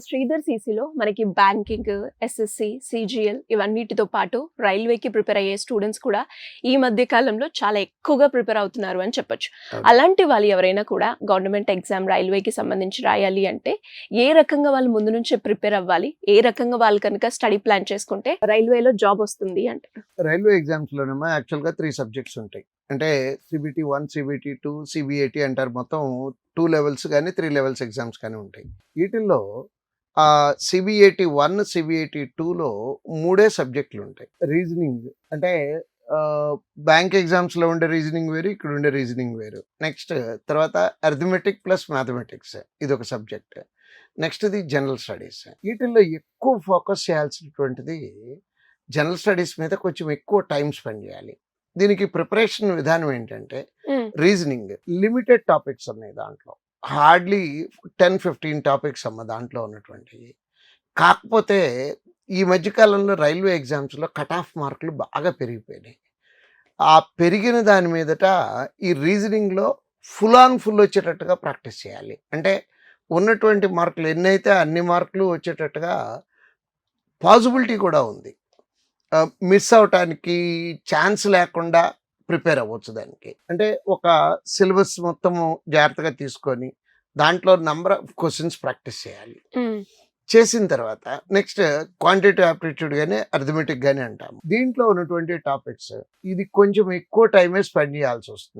శ్రీధర్ సీసీలో మనకి banking, SSC, CGL ఇవన్నిటితో పాటు రైల్వేకి prepare అయ్యే స్టూడెంట్స్ కూడా ఈ మధ్య కాలంలో చాలా ఎక్కువగా ప్రిపేర్ అవుతున్నారు అని చెప్పొచ్చు. అలాంటి వాళ్ళు ఎవరైనా కూడా గవర్నమెంట్ ఎగ్జామ్ రైల్వేకి సంబంధించి రాయాలి అంటే ఏ రకంగా వాళ్ళు ముందు నుంచే ప్రిపేర్ అవ్వాలి, ఏ రకంగా వాళ్ళు కనుక స్టడీ ప్లాన్ చేసుకుంటే రైల్వేలో జాబ్ వస్తుంది అంటే? రైల్వే ఎగ్జామ్స్ లోనేమో యాక్చువల్గా 3 సబ్జెక్ట్స్ ఉంటాయి. అంటే సిబిటి 1, సిబిటి 2, సిబిఐటి అంటారు. మొత్తం 2 లెవెల్స్ కానీ 3 లెవెల్స్ ఎగ్జామ్స్ కానీ ఉంటాయి. వీటిల్లో సిబిఐటి 1, సిబిఐటి 2లో 3 సబ్జెక్టులు ఉంటాయి. రీజనింగ్ అంటే బ్యాంక్ ఎగ్జామ్స్లో ఉండే రీజనింగ్ వేరు, ఇక్కడ ఉండే రీజనింగ్ వేరు. నెక్స్ట్ తర్వాత అర్థమెటిక్ ప్లస్ మ్యాథమెటిక్స్ ఇది ఒక సబ్జెక్ట్. నెక్స్ట్ ఇది జనరల్ స్టడీస్. వీటిల్లో ఎక్కువ ఫోకస్ చేయాల్సినటువంటిది జనరల్ స్టడీస్ మీద కొంచెం ఎక్కువ టైం స్పెండ్ చేయాలి. దీనికి ప్రిపరేషన్ విధానం ఏంటంటే రీజనింగ్ లిమిటెడ్ టాపిక్స్ ఉన్నాయి దాంట్లో. హార్డ్లీ 10-15 టాపిక్స్ అమ్మ దాంట్లో ఉన్నటువంటివి. కాకపోతే ఈ మధ్యకాలంలో రైల్వే ఎగ్జామ్స్లో కట్ ఆఫ్ మార్కులు బాగా పెరిగిపోయినాయి. ఆ పెరిగిన దాని మీదట ఈ రీజనింగ్లో ఫుల్ వచ్చేటట్టుగా ప్రాక్టీస్ చేయాలి. అంటే ఉన్నటువంటి మార్కులు ఎన్నైతే అన్ని మార్కులు వచ్చేటట్టుగా పాసిబిలిటీ కూడా ఉంది. మిస్ అవటానికి ఛాన్స్ లేకుండా ప్రిపేర్ అవ్వచ్చు దానికి. అంటే ఒక సిలబస్ మొత్తము జాగ్రత్తగా తీసుకొని దాంట్లో నంబర్ ఆఫ్ క్వశ్చన్స్ ప్రాక్టీస్ చేయాలి. చేసిన తర్వాత నెక్స్ట్ క్వాంటిటేటివ్ ఆప్టిట్యూడ్ కానీ అర్థమెటిక్ కానీ అంటాము. దీంట్లో ఉన్నటువంటి టాపిక్స్ ఇది కొంచెం ఎక్కువ టైమే స్పెండ్ చేయాల్సి వస్తుంది.